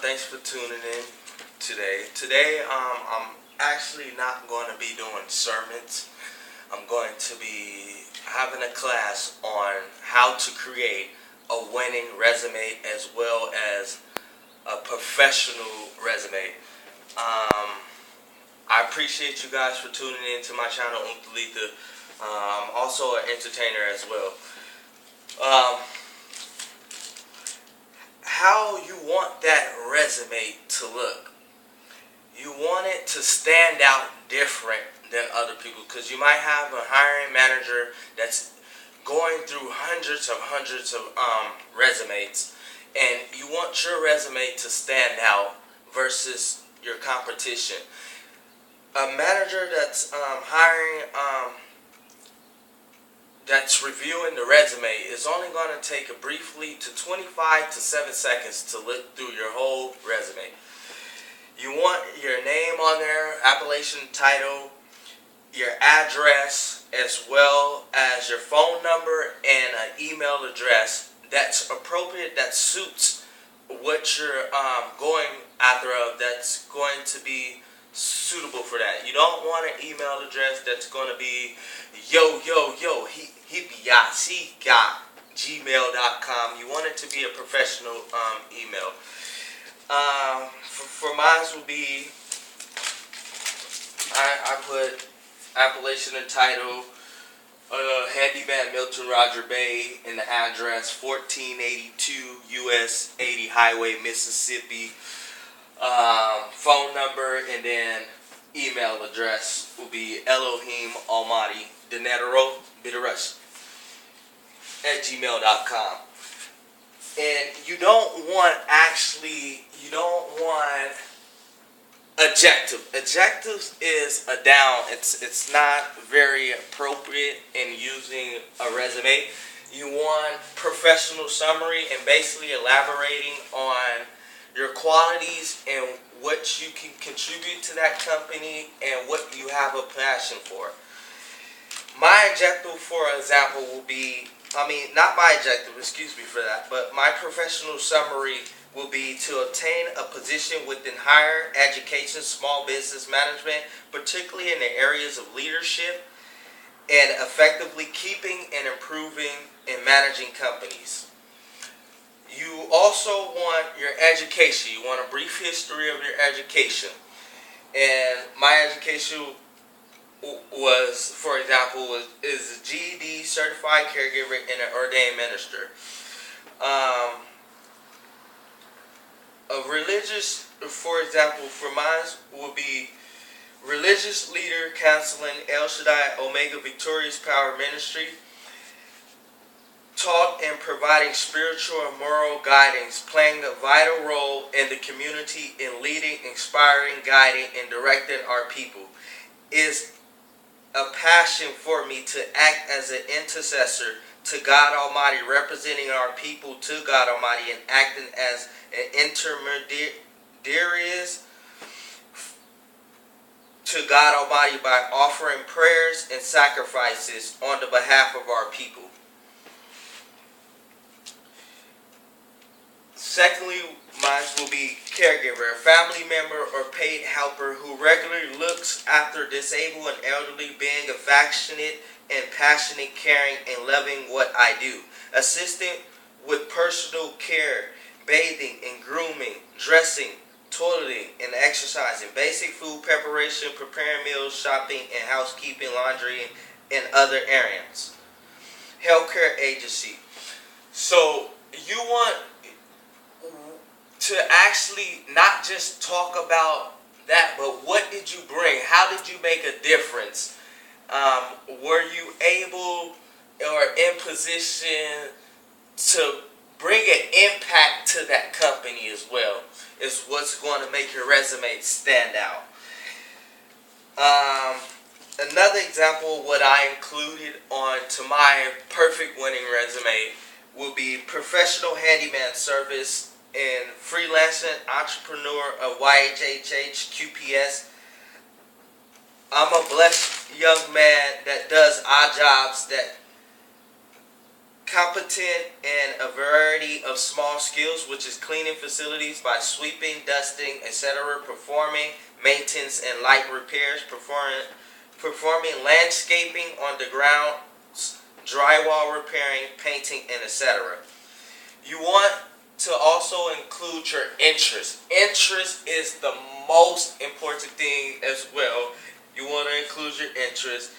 Thanks for tuning in today. Today, I'm actually not going to be doing sermons. I'm going to be having a class on how to create a winning resume as well as a professional resume. I appreciate you guys for tuning in to my channel, Oonta Leeda. I'm also an entertainer as well. How you want that resume to look. You want it to stand out different than other people, because you might have a hiring manager that's going through hundreds of resumes, and you want your resume to stand out versus your competition. A manager that's that's reviewing the resume is only going to take briefly to 25 to 7 seconds to look through your whole resume. You want your name on there, appellation, title, your address, as well as your phone number and an email address that's appropriate, that suits what you're going after, that's going to be suitable for that. You don't want an email address that's going to be gmail.com. You want it to be a professional email. For mine will be, I put appellation and title, handyman Milton Roger Bey, and the address 1482 US 80 Highway, Mississippi. Phone number and then email address will be Elohim Almighty Denetero Bidarush at gmail.com. And you don't want adjectives is a down. It's not very appropriate in using a resume. You want professional summary and basically elaborating on your qualities and what you can contribute to that company and what you have a passion for. My objective, for example, will be, not my objective, excuse me for that, but my professional summary will be to obtain a position within higher education, small business management, particularly in the areas of leadership, and effectively keeping and improving and managing companies. You also want your education. You want a brief history of your education. And my education was, for example, is a GED, certified caregiver, and an ordained minister. A religious, for example, for mine will be religious leader, counseling, El Shaddai, Omega Victorious Power Ministry, taught and providing spiritual and moral guidance, playing a vital role in the community in leading, inspiring, guiding, and directing our people. Is a passion for me to act as an intercessor to God Almighty, representing our people to God Almighty, and acting as an intermediary to God Almighty by offering prayers and sacrifices on the behalf of our people. Secondly, mine will be caregiver, a family member or paid helper who regularly looks after disabled and elderly, being affectionate and passionate, caring, and loving what I do. Assisting with personal care, bathing and grooming, dressing, toileting, and exercising, basic food preparation, preparing meals, shopping, and housekeeping, laundry, and other errands. Healthcare agency. So you want to actually not just talk about that, but what did you bring? How did you make a difference? Were you able or in position to bring an impact to that company as well? Is what's going to make your resume stand out. Another example of what I included to my perfect winning resume will be professional handyman service and freelancing entrepreneur of Y.H.H.Q.P.S.O.V.P. I'm a blessed young man that does odd jobs that competent in a variety of small skills, which is cleaning facilities by sweeping, dusting, etc., performing maintenance and light repairs, performing landscaping on the ground, drywall repairing, painting, and etc. You want to also include your interest. Interest is the most important thing as well. You want to include your interest.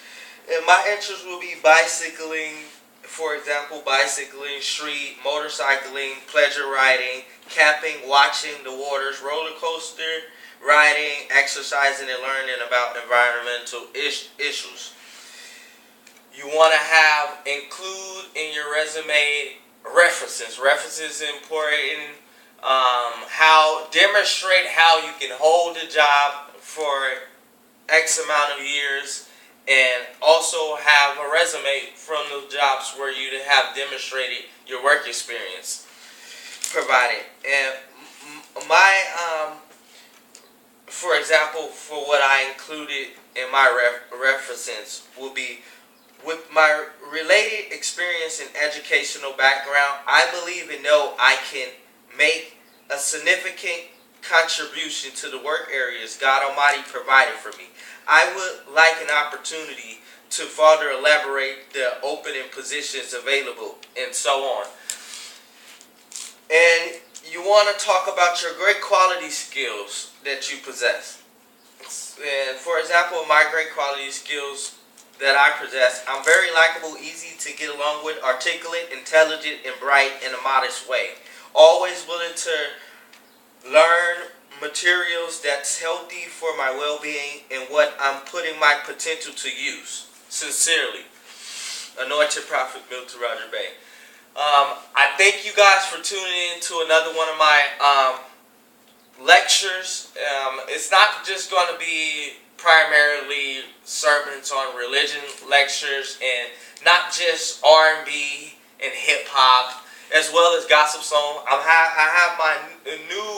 And my interest will be bicycling, for example, bicycling, street, motorcycling, pleasure riding, camping, watching the waters, roller coaster, riding, exercising, and learning about environmental issues. You want to include in your resume references. References is important. Demonstrate how you can hold a job for X amount of years, and also have a resume from those jobs where you have demonstrated your work experience provided. And for example, for what I included in my references will be, with my related experience and educational background, I believe and know I can make a significant contribution to the work areas God Almighty provided for me. I would like an opportunity to further elaborate the opening positions available and so on. And you want to talk about your great quality skills that you possess. And for example, my great quality skills that I possess: I'm very likable, easy to get along with, articulate, intelligent, and bright in a modest way. Always willing to learn materials that's healthy for my well-being and what I'm putting my potential to use. Sincerely, Anointed Prophet M.R Bey. I thank you guys for tuning in to another one of my lectures. It's not just going to be primarily sermons on religion lectures, and not just R&B and hip-hop, as well as gospel song. I have my new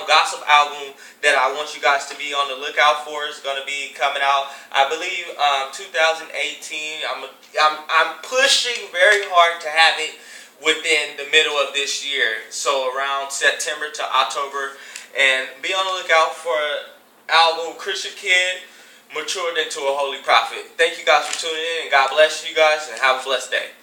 gospel album that I want you guys to be on the lookout for. It's going to be coming out, I believe, 2018. I'm pushing very hard to have it within the middle of this year, so around September to October. And be on the lookout for album Christian Kid Matured into a Holy Prophet. Thank you guys for tuning in, and God bless you guys, and have a blessed day.